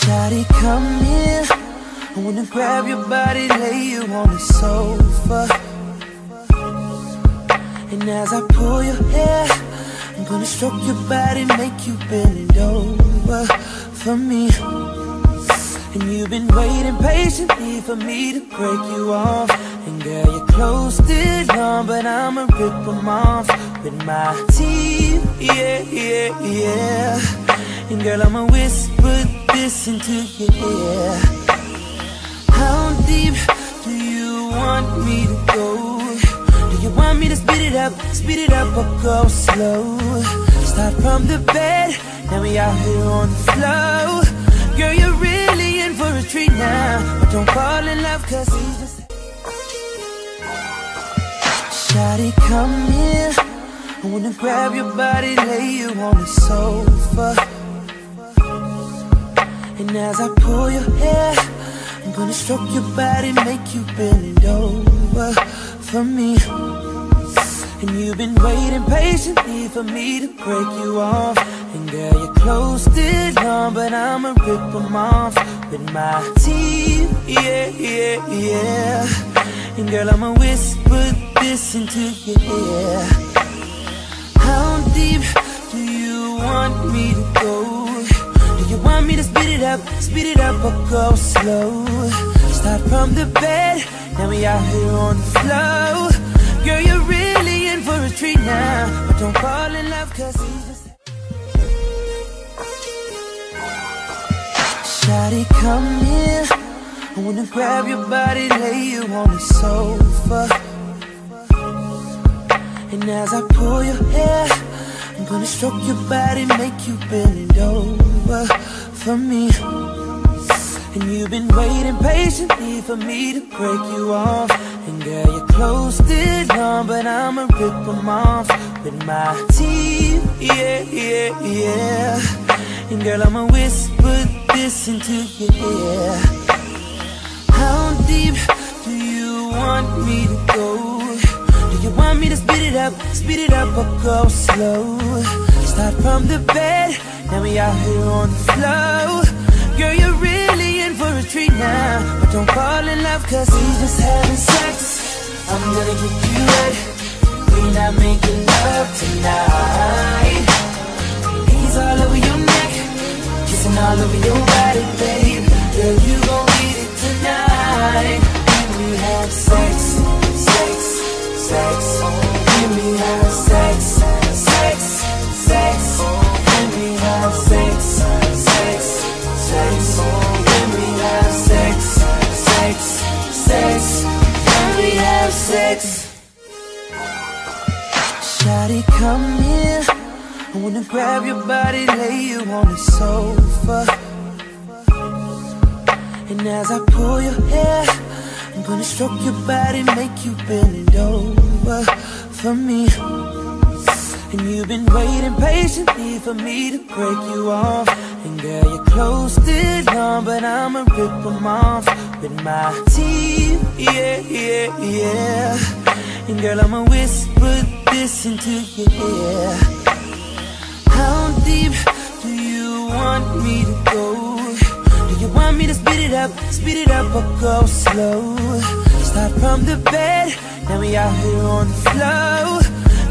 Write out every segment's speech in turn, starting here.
Shawty, come here. I wanna grab your body, lay you on the sofa. And as I pull your hair, I'm gonna stroke your body, make you bend over for me. And you've been waiting patiently for me to break you off. And girl, your clothes still on, but I'ma rip them off with my teeth, yeah, yeah, yeah. And girl, I'ma whisper this into your ear. How deep do you want me to go? Do you want me to speed it up or go slow? Start from the bed, now we out here on the floor. Girl, you're really in for a treat now, but don't fall in love, cause he just... Shawty, come here. I wanna grab your body, lay you on the sofa. And as I pull your hair, I'm gonna stroke your body, make you bend over for me. And you've been waiting patiently for me to break you off. And girl, your clothes still on, but I'ma rip them off with my teeth, yeah, yeah, yeah. And girl, I'ma whisper this into your ear. How deep do you want me to go? Do you want me to speed it up or go slow? Start from the bed, now we out here on the floor. Girl, you're really in for a treat now, but don't fall in love, cause he just... Shawty, come here. I wanna grab your body, lay you on the sofa. And as I pull your hair, I'm gonna stroke your body, make you bend over for me. And you've been waiting patiently for me to break you off. And girl, your clothes still on, but I'ma rip them off with my teeth, yeah, yeah, yeah. And girl, I'ma whisper this into your ear. How deep do you want me to go? Do you want me to speed it up or go slow? Start from the bed, now we out here on the floor. Girl, you're really in for a treat now, but don't fall in love, cause he's just having sex. I'm gonna get you wet, we're not making love tonight. He's all over your neck, kissing all over your body, babe. Girl, you gon' need it tonight. When we have sex, sex, sex. When we have sex, sex, sex. When we have sex, sex, sex. When we have sex, sex, sex. When we have sex. Shawty, come here. I wanna grab your body, lay you on the sofa. And as I pull your hair, I'm gonna stroke your body, make you bend over for me. And you've been waiting patiently for me to break you off. And girl, your clothes still on, but I'ma rip them off with my teeth, yeah, yeah, yeah. And girl, I'ma whisper this into your ear. How deep do you want me to go? Do you want me to speed it up or go slow? Start from the bed, now we out here on the floor.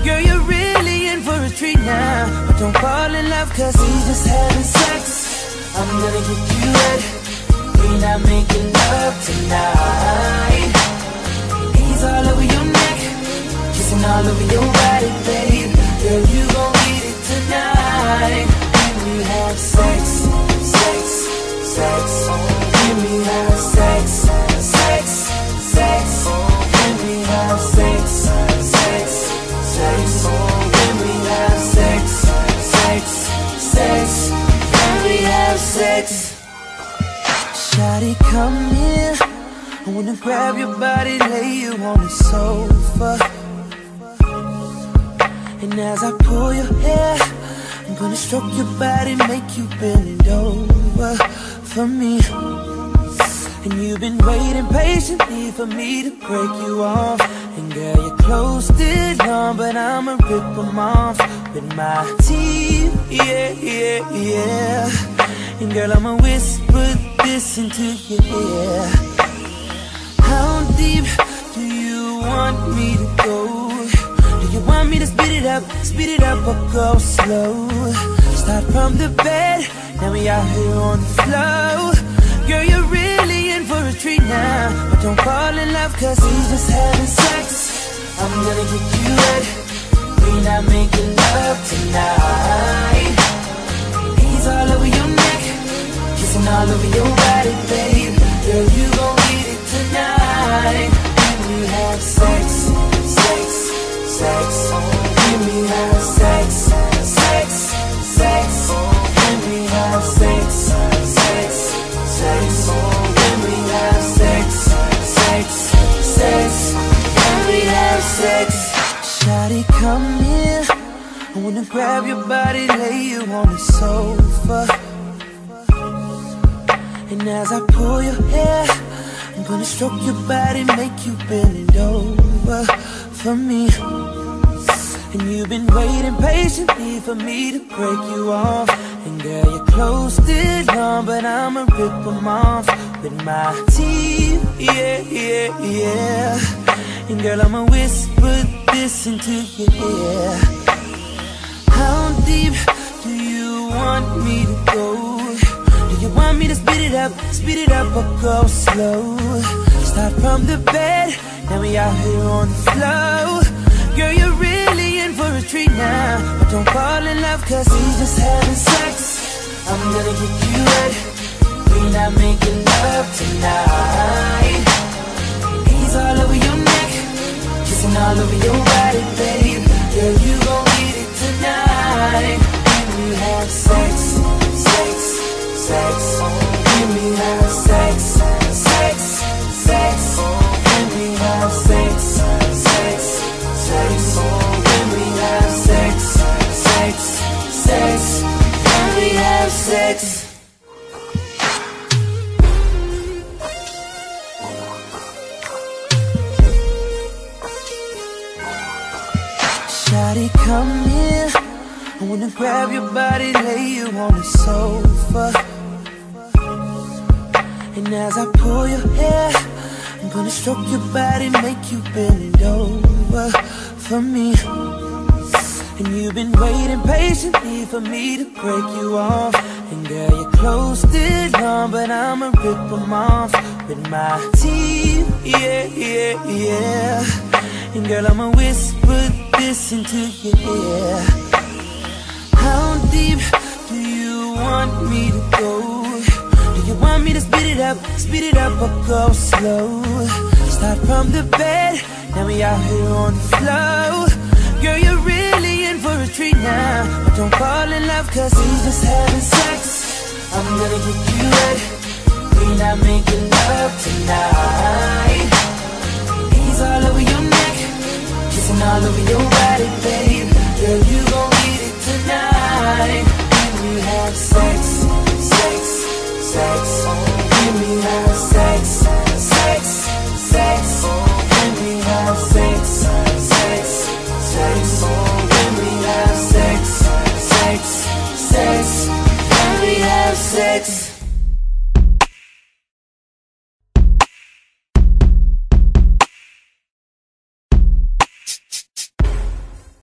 Girl, you're really in for a treat now, but don't fall in love, cause he's just having sex. I'm gonna get you wet, we're not making love tonight. He's all over your neck, kissing all over your body, babe. Girl, you gon' need it tonight. When we have sex, sex, sex. When we have sex, sex, sex. When we have sex, sex, sex. When we have sex, sex, sex. When we have sex. Shawty, come here. I wanna grab your body, lay you on the sofa. And as I pull your hair, I'm gonna stroke your body, make you bend over for me. And you've been waiting patiently for me to break you off. And girl, your clothes still on, but I'ma rip them off with my teeth, yeah, yeah, yeah. And girl, I'ma whisper this into your ear. How deep do you want me to go? Do you want me to speed it up or go slow? Start from the bed, now we out here on the floor. Girl, you're really in for a treat now. But don't fall in love, cause he's just having sex. I'm gonna get you wet, we not making love tonight. He's all over your neck, kissing all over your body, babe. Girl, you gon' need it tonight. When we have sex, sex, sex. When we have sex, sex, sex. When we have sex, sex, sex. When we have sex, sex, sex. When we have sex. Shawty, come here, I wanna grab your body, lay you on the sofa. And as I pull your hair, I'm gonna stroke your body, make you bend over for me. And you've been waiting patiently for me to break you off. And girl, your clothes still on, but I'ma rip them off with my teeth, yeah, yeah, yeah. And girl, I'ma whisper this into your ear. How deep do you want me to go? Do you want me to speed it up or go slow? Start from the bed, now we out here on the floor. Girl, you're really in for a treat now. But don't fall in love, cause he's just having sex. I'm gonna get you wet, we not making love tonight. He's all over your neck, kissing all over your body, babe. Girl, you gon' need it tonight. When we have sex, sex, sex. When we have sex, sex, sex. When we have sex, sex, sex. When we have sex, sex, sex. When we have sex. Shawty, come here, I wanna grab your body, lay you on the sofa. And as I pull your hair, I'm gonna stroke your body, make you bend over for me. And you've been waiting patiently for me to break you off. And girl, your clothes still on, but I'ma rip them off with my teeth, yeah, yeah, yeah. And girl, I'ma whisper this into your ear. How deep do you want me to go? Do you want me to speed it up or go slow? Start from the bed, now we out here on the floor. Girl, you're really in for a treat now. But don't fall in love, cause he's just having sex. I'm gonna get you wet, we not making love tonight. He's all over your neck, kissing all over your